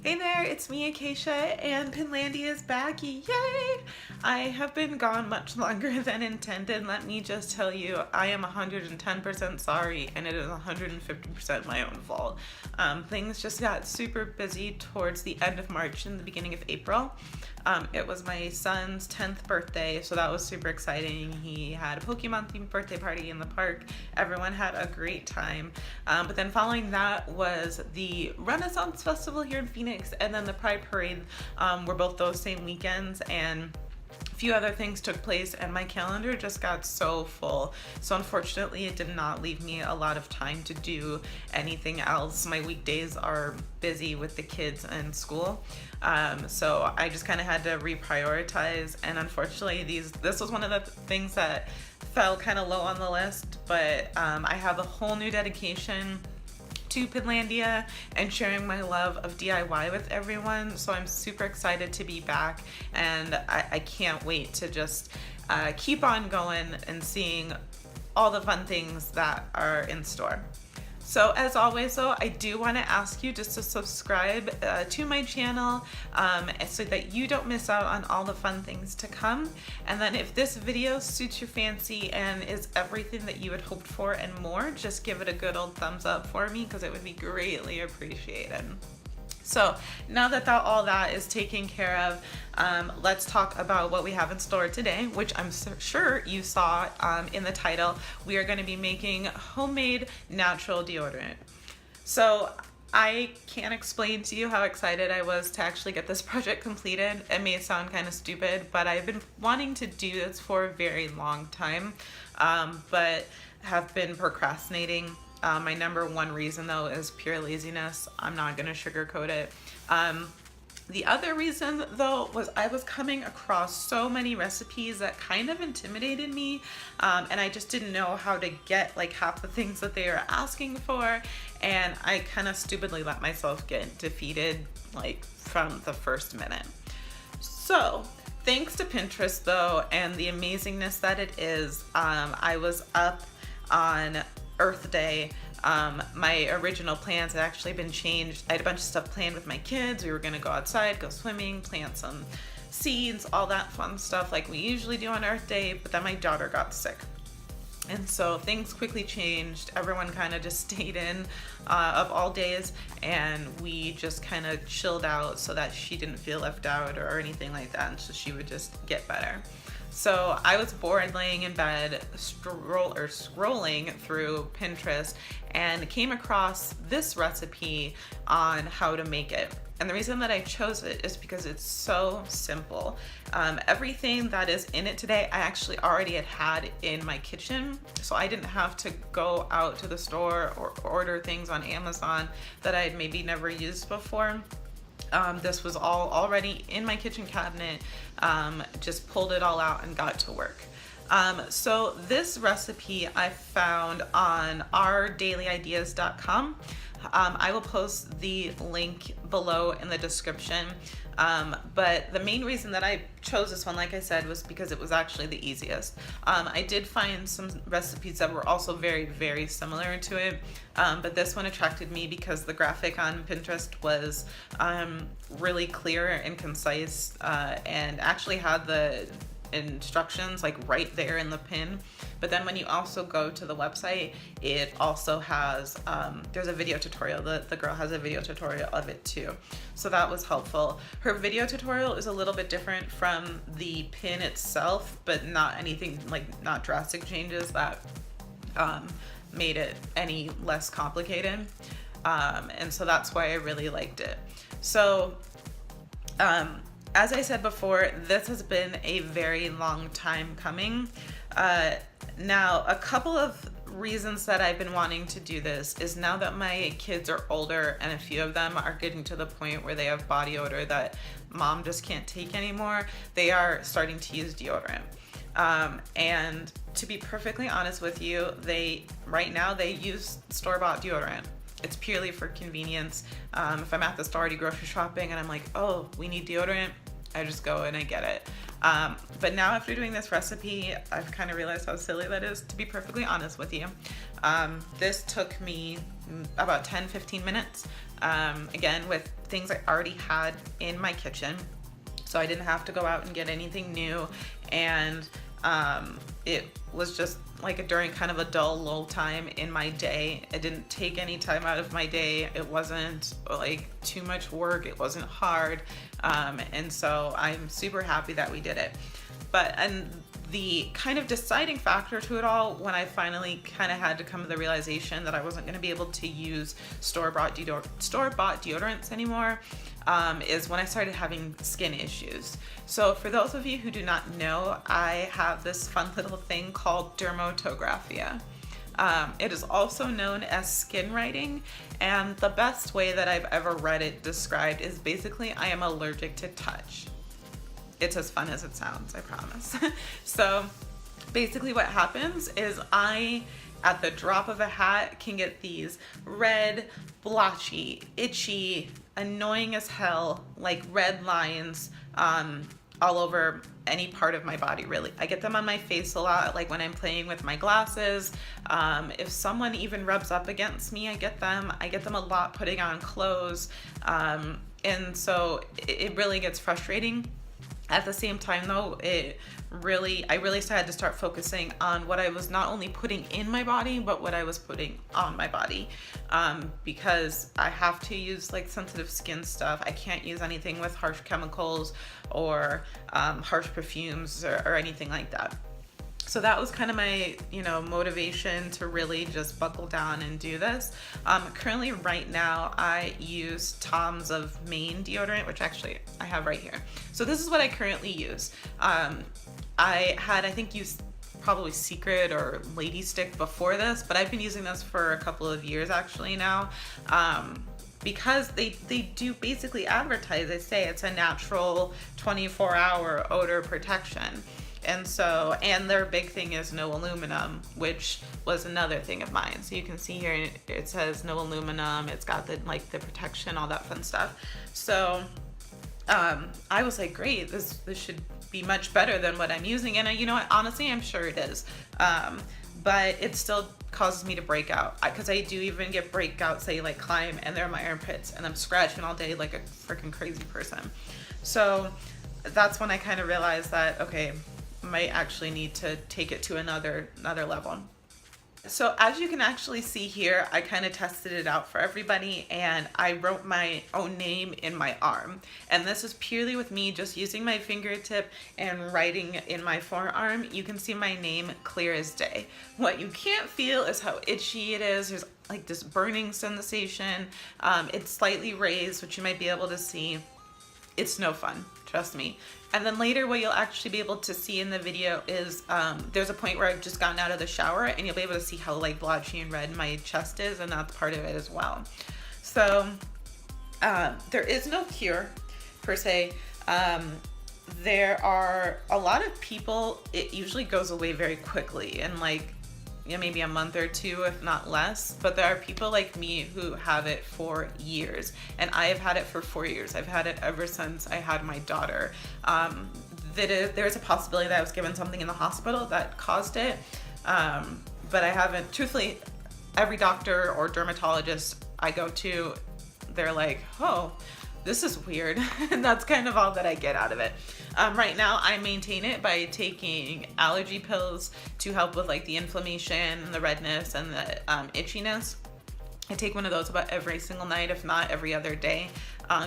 Hey there, it's me, Acacia, and Pinlandia is back. Yay! I have been gone much longer than intended. Let me just tell you, I am 110% sorry, and it is 150% my own fault. Things just got super busy towards the end of March and the beginning of April. It was my son's 10th birthday, so that was super exciting. He had a Pokemon themed birthday party in the park. Everyone had a great time. But then following that was the Renaissance Festival here in Phoenix, and then the Pride Parade were both those same weekends, and a few other things took place, and my calendar just got so full. So unfortunately, it did not leave me a lot of time to do anything else. My weekdays are busy with the kids and school. So I just kind of had to reprioritize, and unfortunately this was one of the things that fell kind of low on the list, but I have a whole new dedication to Pinlandia and sharing my love of DIY with everyone, so I'm super excited to be back, and I can't wait to just keep on going and seeing all the fun things that are in store. So as always though, I do want to ask you just to subscribe to my channel so that you don't miss out on all the fun things to come. And then if this video suits your fancy and is everything that you had hoped for and more, just give it a good old thumbs up for me, because it would be greatly appreciated. So now that all that is taken care of, let's talk about what we have in store today, which I'm sure you saw in the title. We are going to be making homemade natural deodorant. So I can't explain to you how excited I was to actually get this project completed. It may sound kind of stupid, but I've been wanting to do this for a very long time, but have been procrastinating. My number one reason though is pure laziness. I'm not gonna sugarcoat it. The other reason though was I was coming across so many recipes that kind of intimidated me, and I just didn't know how to get like half the things that they were asking for, and I kind of stupidly let myself get defeated like from the first minute. So thanks to Pinterest though, and the amazingness that it is, I was up on Earth Day. My original plans had actually been changed. I had a bunch of stuff planned with my kids. We were gonna go outside, go swimming, plant some seeds, all that fun stuff like we usually do on Earth Day, but then my daughter got sick. And so things quickly changed. Everyone kind of just stayed in of all days, and we just kind of chilled out so that she didn't feel left out or anything like that, and so she would just get better. So I was bored laying in bed scrolling through Pinterest and came across this recipe on how to make it. And the reason that I chose it is because it's so simple. Everything that is in it today, I actually already had in my kitchen, so I didn't have to go out to the store or order things on Amazon that I had maybe never used before. This was all already in my kitchen cabinet. Just pulled it all out and got to work. So this recipe I found on ourdailyideas.com. I will post the link below in the description. But the main reason that I chose this one, like I said, was because it was actually the easiest. I did find some recipes that were also very, very similar to it, but this one attracted me because the graphic on Pinterest was really clear and concise, and actually had the instructions like right there in the pin. But then when you also go to the website, it also has there's a video tutorial. The girl has a video tutorial of it too, so that was helpful. Her video tutorial is a little bit different from the pin itself, but not anything like, not drastic changes that made it any less complicated, and so that's why I really liked it. So as I said before, this has been a very long time coming. Now, a couple of reasons that I've been wanting to do this is now that my kids are older and a few of them are getting to the point where they have body odor that mom just can't take anymore, they are starting to use deodorant. And to be perfectly honest with you, right now they use store-bought deodorant. It's purely for convenience. If I'm at the store already grocery shopping and I'm like, oh, we need deodorant, I just go and I get it. But now after doing this recipe, I've kind of realized how silly that is, to be perfectly honest with you. This took me about 10-15 minutes. Again, with things I already had in my kitchen, so I didn't have to go out and get anything new. And it was just like during kind of a dull, low time in my day. I didn't take any time out of my day. It wasn't like too much work. It wasn't hard. And so I'm super happy that we did it. And the kind of deciding factor to it all, when I finally kind of had to come to the realization that I wasn't going to be able to use store-bought deodorants anymore, is when I started having skin issues. So for those of you who do not know, I have this fun little thing called dermatographia. It is also known as skin writing, and the best way that I've ever read it described is basically I am allergic to touch. It's as fun as it sounds, I promise. So basically what happens is I, at the drop of a hat, can get these red, blotchy, itchy, annoying as hell, like red lines all over any part of my body, really. I get them on my face a lot, like when I'm playing with my glasses. If someone even rubs up against me, I get them. I get them a lot putting on clothes. And so it really gets frustrating. At the same time though, I really had to start focusing on what I was not only putting in my body, but what I was putting on my body. Because I have to use like sensitive skin stuff. I can't use anything with harsh chemicals or harsh perfumes or anything like that. So that was kind of my, motivation to really just buckle down and do this. Currently right now I use Tom's of Maine deodorant, which actually I have right here. So this is what I currently use. I think used probably Secret or Lady Stick before this, but I've been using this for a couple of years actually now. Because they do basically advertise, they say it's a natural 24-hour odor protection. And their big thing is no aluminum, which was another thing of mine. So you can see here, it says no aluminum. It's got the protection, all that fun stuff. So I was like, great, this should be much better than what I'm using. And honestly, I'm sure it is. But it still causes me to break out, because I do even get breakouts, say like climb, and they're in my armpits, and I'm scratching all day like a freaking crazy person. So that's when I kind of realized that, okay, might actually need to take it to another level. So as you can actually see here, I kind of tested it out for everybody, and I wrote my own name in my arm. And this is purely with me just using my fingertip and writing in my forearm. You can see my name clear as day. What you can't feel is how itchy it is. There's like this burning sensation. It's slightly raised, which you might be able to see. It's no fun, trust me. And then later what you'll actually be able to see in the video is there's a point where I've just gotten out of the shower, and you'll be able to see how like blotchy and red my chest is, and that's part of it as well. So there is no cure per se. There are a lot of people, it usually goes away very quickly, and like maybe a month or two, if not less. But there are people like me who have it for years, and I have had it for 4 years. I've had it ever since I had my daughter. There's a possibility that I was given something in the hospital that caused it, but I haven't. Truthfully, every doctor or dermatologist I go to, they're like, oh, this is weird. And that's kind of all that I get out of it. Right now I maintain it by taking allergy pills to help with like the inflammation and the redness and the itchiness. I take one of those about every single night, if not every other day,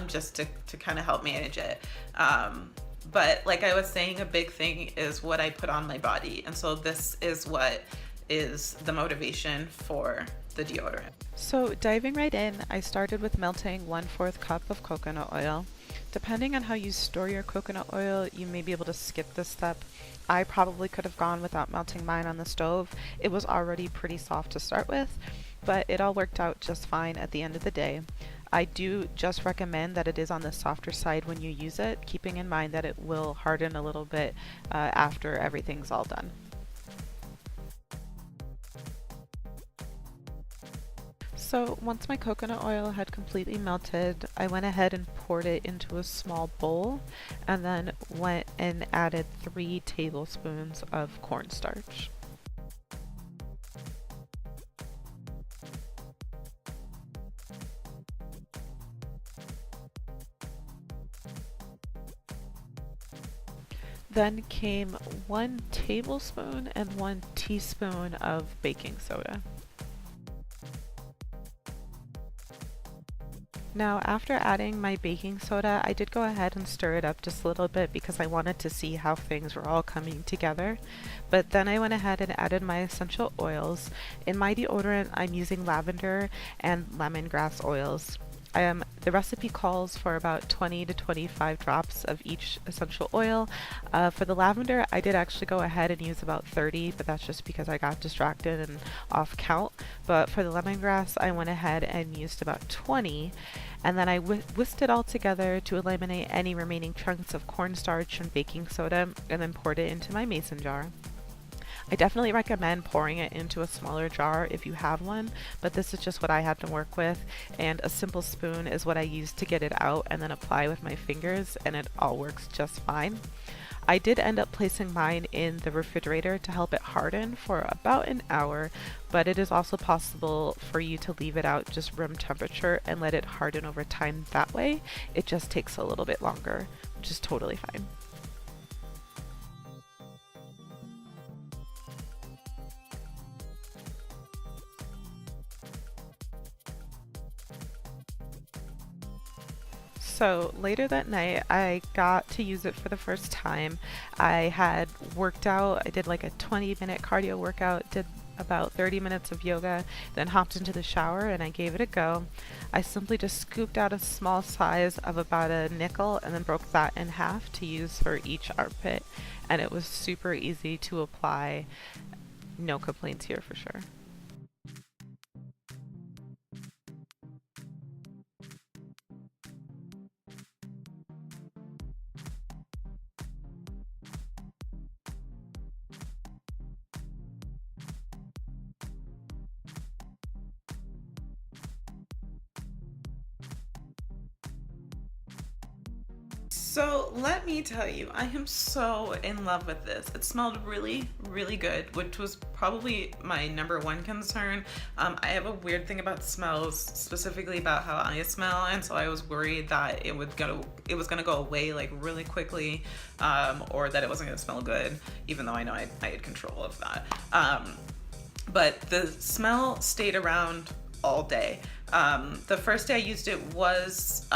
just to kind of help manage it. But like I was saying, a big thing is what I put on my body. And so this is what is the motivation for the deodorant. So diving right in, I started with melting 1/4 cup of coconut oil. Depending on how you store your coconut oil, you may be able to skip this step. I probably could have gone without melting mine on the stove. It was already pretty soft to start with, but it all worked out just fine at the end of the day. I do just recommend that it is on the softer side when you use it, keeping in mind that it will harden a little bit after everything's all done. So once my coconut oil had completely melted, I went ahead and poured it into a small bowl, and then went and added 3 tablespoons of cornstarch. Then came 1 tablespoon and 1 teaspoon of baking soda. Now, after adding my baking soda, I did go ahead and stir it up just a little bit because I wanted to see how things were all coming together. But then I went ahead and added my essential oils. In my deodorant, I'm using lavender and lemongrass oils. The recipe calls for about 20 to 25 drops of each essential oil. For the lavender, I did actually go ahead and use about 30, but that's just because I got distracted and off count. But for the lemongrass, I went ahead and used about 20, and then I whisked it all together to eliminate any remaining chunks of cornstarch and baking soda, and then poured it into my mason jar. I definitely recommend pouring it into a smaller jar if you have one, but this is just what I had to work with, and a simple spoon is what I use to get it out and then apply with my fingers, and it all works just fine. I did end up placing mine in the refrigerator to help it harden for about an hour, but it is also possible for you to leave it out just room temperature and let it harden over time that way. It just takes a little bit longer, which is totally fine. So later that night, I got to use it for the first time. I had worked out, I did like a 20-minute cardio workout, did about 30 minutes of yoga, then hopped into the shower and I gave it a go. I simply just scooped out a small size of about a nickel and then broke that in half to use for each armpit. And it was super easy to apply. No complaints here for sure. So let me tell you, I am so in love with this. It smelled really, really good, which was probably my #1 concern. I have a weird thing about smells, specifically about how I smell, and so I was worried that it was gonna go away like really quickly, or that it wasn't gonna smell good, even though I know I had control of that. But the smell stayed around all day. The first day I used it was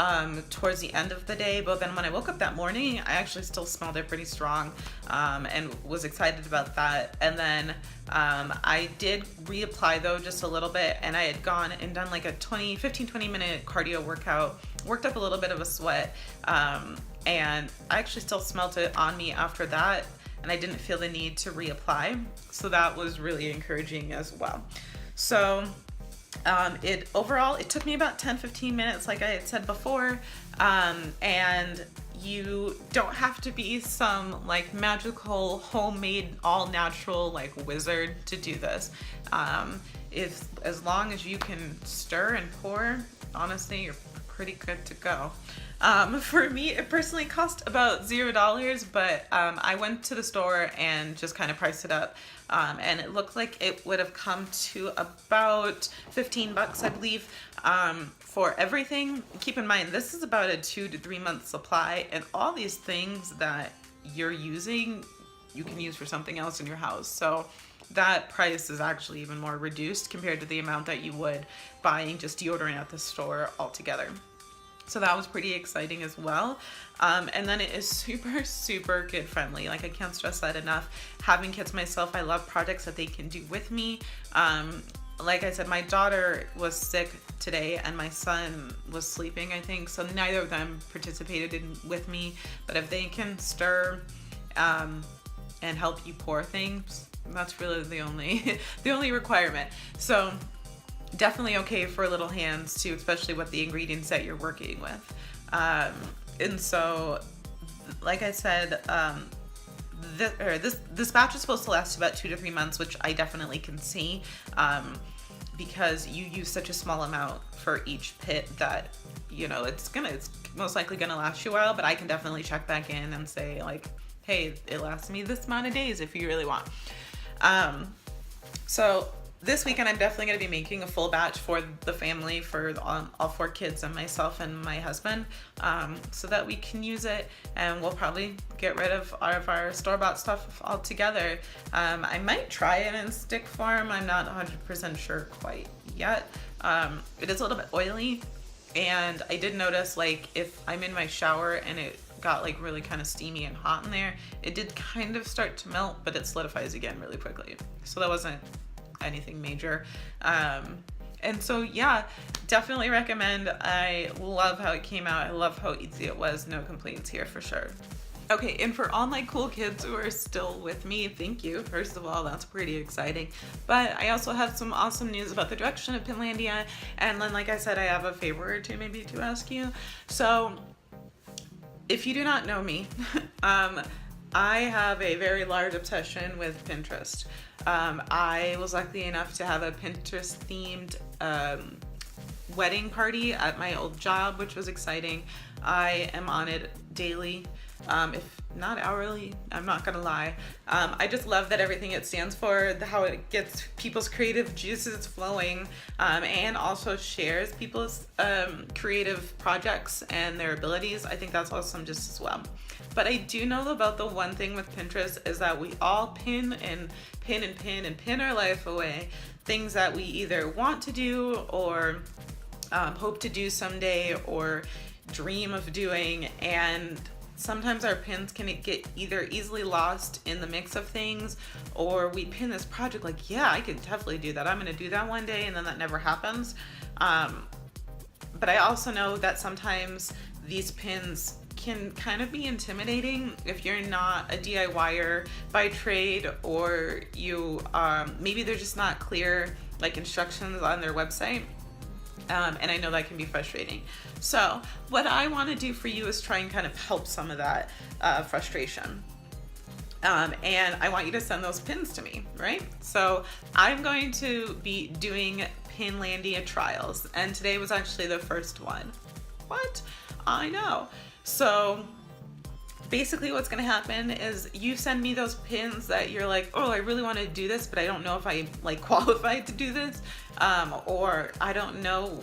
towards the end of the day, but then when I woke up that morning, I actually still smelled it pretty strong, and was excited about that. And then I did reapply though just a little bit, and I had gone and done like a 15-20 minute cardio workout, worked up a little bit of a sweat, and I actually still smelled it on me after that, and I didn't feel the need to reapply. So that was really encouraging as well. So it took me about 10-15 minutes, like I had said before, and you don't have to be some like magical homemade all natural like wizard to do this. As long as you can stir and pour, honestly, you're pretty good to go. For me, it personally cost about $0, but I went to the store and just kind of priced it up. And it looked like it would have come to about $15, I believe, for everything. Keep in mind, this is about a 2 to 3 month supply, and all these things that you're using, you can use for something else in your house. So that price is actually even more reduced compared to the amount that you would buying just deodorant at the store altogether. So that was pretty exciting as well. And then it is super, super kid friendly. Like, I can't stress that enough. Having kids myself, I love projects that they can do with me. Like I said, my daughter was sick today and my son was sleeping, I think. So neither of them participated with me. But if they can stir and help you pour things, that's really the only requirement. So definitely okay for little hands too, especially with the ingredients that you're working with. And so, like I said, this batch is supposed to last about 2 to 3 months, which I definitely can see, because you use such a small amount for each pit that, you know, it's most likely gonna last you a while. But I can definitely check back in and say like, hey, it lasts me this amount of days if you really want. So this weekend I'm definitely going to be making a full batch for the family, for all 4 kids and myself and my husband, so that we can use it, and we'll probably get rid of all of our store-bought stuff altogether. I might try it in stick form. I'm not 100% sure quite yet. It is a little bit oily, and I did notice, like, if I'm in my shower and it got like really kind of steamy and hot in there, it did kind of start to melt, but it solidifies again really quickly. So that wasn't anything major. And so yeah, definitely recommend. I love how it came out. I love how easy it was. No complaints here for sure. Okay, and for all my cool kids who are still with me, thank you. First of all, that's pretty exciting. But I also have some awesome news about the direction of Pinlandia. And then, like I said, I have a favor or two maybe to ask you. So if you do not know me, I have a very large obsession with Pinterest. I was lucky enough to have a Pinterest themed wedding party at my old job, which was exciting. I am on it daily, if not hourly, I'm not gonna lie. I just love that everything it stands for, how it gets people's creative juices flowing, and also shares people's creative projects and their abilities. I think that's awesome just as well. But I do know about the one thing with Pinterest is that we all pin our life away. Things that we either want to do or hope to do someday or dream of doing, and sometimes our pins can get either easily lost in the mix of things, or we pin this project like, yeah, I could definitely do that. I'm going to do that one day, and then that never happens. But I also know that sometimes these pins can kind of be intimidating if you're not a DIYer by trade, or you maybe they're just not clear like instructions on their website. And I know that can be frustrating. So what I want to do for you is try and kind of help some of that frustration. And I want you to send those pins to me, right? So I'm going to be doing Pinlandia trials, and today was actually the first one. What? I know. So basically what's going to happen is you send me those pins that you're like, oh, I really want to do this, but I don't know if I like qualified to do this. Or I don't know,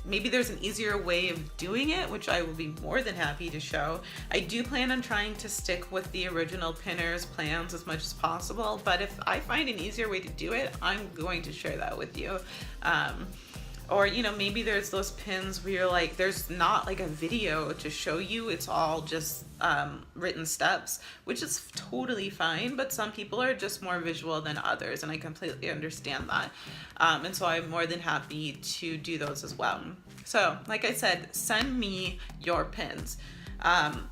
maybe there's an easier way of doing it, which I will be more than happy to show. I do plan on trying to stick with the original pinners plans as much as possible, but if I find an easier way to do it, I'm going to share that with you. Or, you know, maybe there's those pins where you're like, there's not like a video to show you, it's all just written steps, which is totally fine, but some people are just more visual than others, and I completely understand that. And so I'm more than happy to do those as well. So, like I said, send me your pins.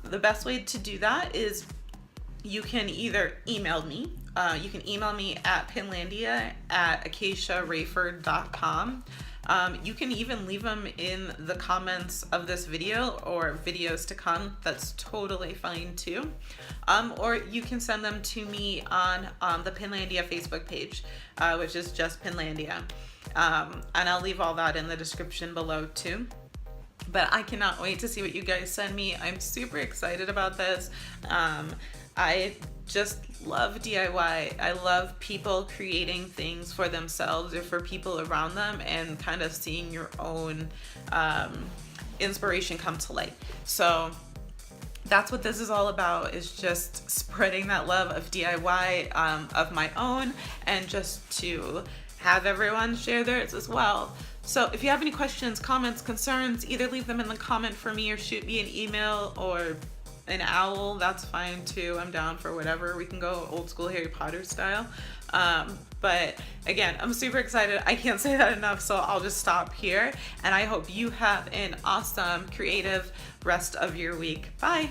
The best way to do that is you can either email me. You can email me at pinlandia@acaciarayford.com. You can even leave them in the comments of this video or videos to come. That's totally fine too. Or you can send them to me on the Pinlandia Facebook page, which is just Pinlandia. And I'll leave all that in the description below too. But I cannot wait to see what you guys send me. I'm super excited about this. I just love DIY. I love people creating things for themselves or for people around them, and kind of seeing your own inspiration come to light. So that's what this is all about, is just spreading that love of DIY of my own, and just to have everyone share theirs as well. So if you have any questions, comments, concerns, either leave them in the comment for me or shoot me an email, or an owl, that's fine too. I'm down for whatever. We can go old school Harry Potter style. But again, I'm super excited. I can't say that enough, so I'll just stop here. And I hope you have an awesome, creative rest of your week. Bye.